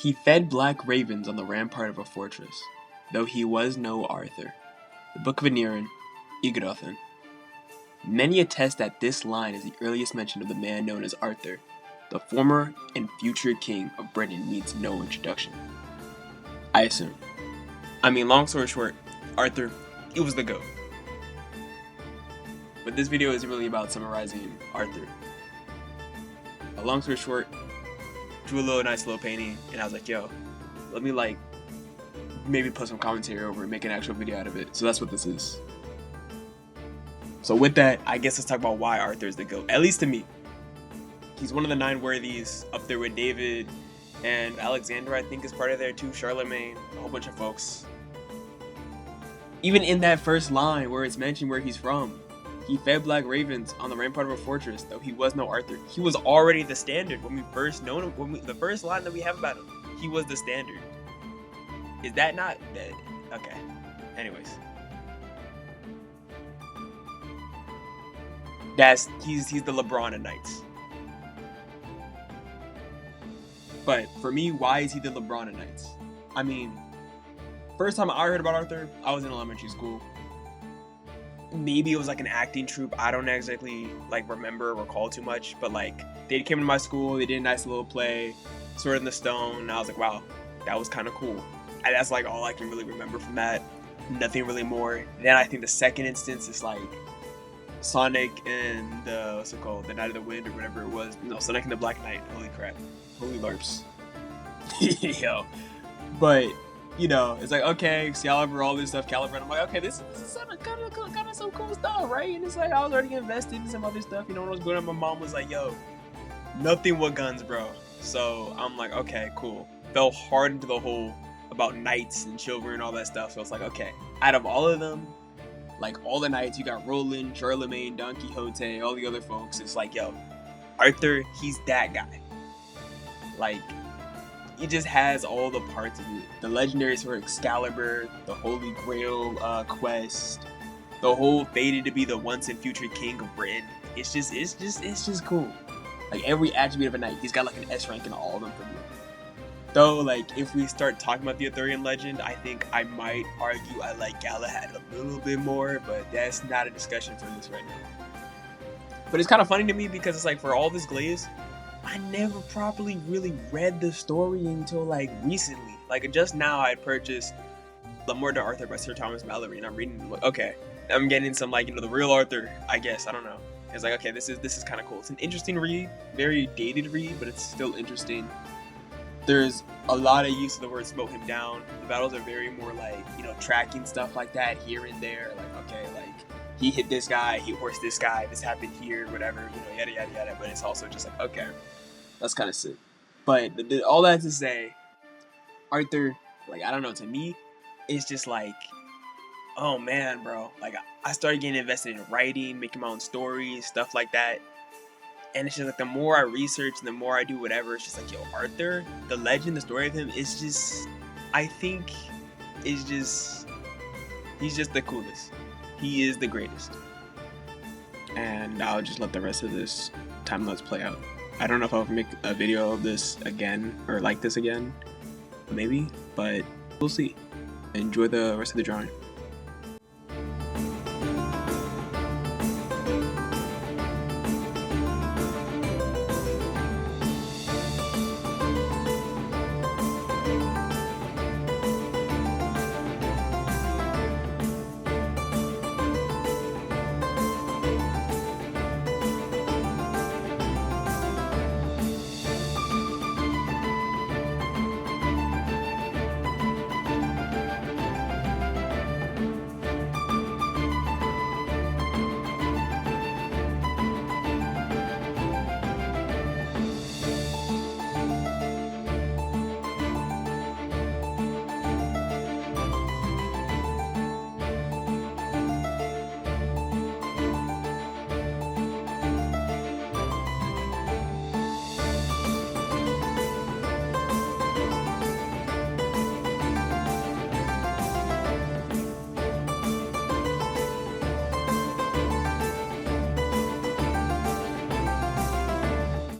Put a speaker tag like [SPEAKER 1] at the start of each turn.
[SPEAKER 1] He fed black ravens on the rampart of a fortress, though he was no Arthur. The Book of Aneurin, Yggdrasil. Many attest that this line is the earliest mention of the man known as Arthur. The former and future king of Britain needs no introduction. I assume. Long story short, Arthur, he was the GOAT. But this video isn't really about summarizing Arthur. Long story short, drew a nice little painting, and I was like, yo, let me maybe put some commentary over it, make an actual video out of it. So that's what this is. So with that, I guess let's talk about why Arthur is the GOAT, at least to me. He's one of the 9 worthies, up there with David, and Alexander, I think, is part of there too, Charlemagne, a whole bunch of folks. Even in that first line where it's mentioned where he's from, he fed black ravens on the rampart of a fortress, though he was no Arthur. He was already the standard when we first known him. The first line that we have about him, he was the standard. Is that not dead? Okay. Anyways, he's the LeBron of knights. But for me, why is he the LeBron of knights? First time I heard about Arthur, I was in elementary school. Maybe it was an acting troupe. I don't exactly remember or recall too much, but they came to my school, they did a nice little play, Sword in the Stone, and I was like, wow, that was kind of cool. And that's all I can really remember from that. Nothing really more. Then I think the second instance is Sonic and the Knight of the Wind or whatever it was. No, Sonic and the Black Knight. Holy crap. Holy LARPs. Yo. But it's okay, Excalibur, all this stuff, Caliber, and I'm like, okay, this is kind of some cool stuff, right? And it's I was already invested in some other stuff, when I was growing up, my mom was like, yo, nothing with guns, bro. So I'm like, okay, cool. Fell hard into the hole about knights and chivalry and all that stuff, so it's okay, out of all of them, all the knights, you got Roland, Charlemagne, Don Quixote, all the other folks, it's yo, Arthur, he's that guy. He just has all the parts of it. The legendary sword Excalibur, the Holy Grail quest, the whole fated to be the once and future king of Britain. It's just cool. Every attribute of a knight, he's got an S rank in all of them for me. Though, if we start talking about the Arthurian legend, I think I might argue I like Galahad a little bit more, but that's not a discussion for this right now. But it's kind of funny to me because it's for all this glaze, I never properly really read the story until recently. Just now I purchased L'Amour d'Arthur by Sir Thomas Malory, and I'm reading okay, I'm getting some the real Arthur, I guess, I don't know. It's okay, this is kind of cool. It's an interesting read, very dated read, but it's still interesting. There's a lot of use of the word smote him down. The battles are very more tracking stuff like that here and there, okay, he hit this guy, he horsed this guy, this happened here, whatever, yada yada yada. But it's also just okay, that's kind of sick. But all that to say, Arthur, I don't know, to me, it's just oh man, bro. I started getting invested in writing, making my own stories, stuff like that. And it's just the more I research and the more I do whatever, it's just yo, Arthur, the legend, the story of him is just, I think, he's just the coolest. He is the greatest. And I'll just let the rest of this time-lapse play out. I don't know if I'll ever make a video of this again, or this again, maybe, but we'll see. Enjoy the rest of the drawing.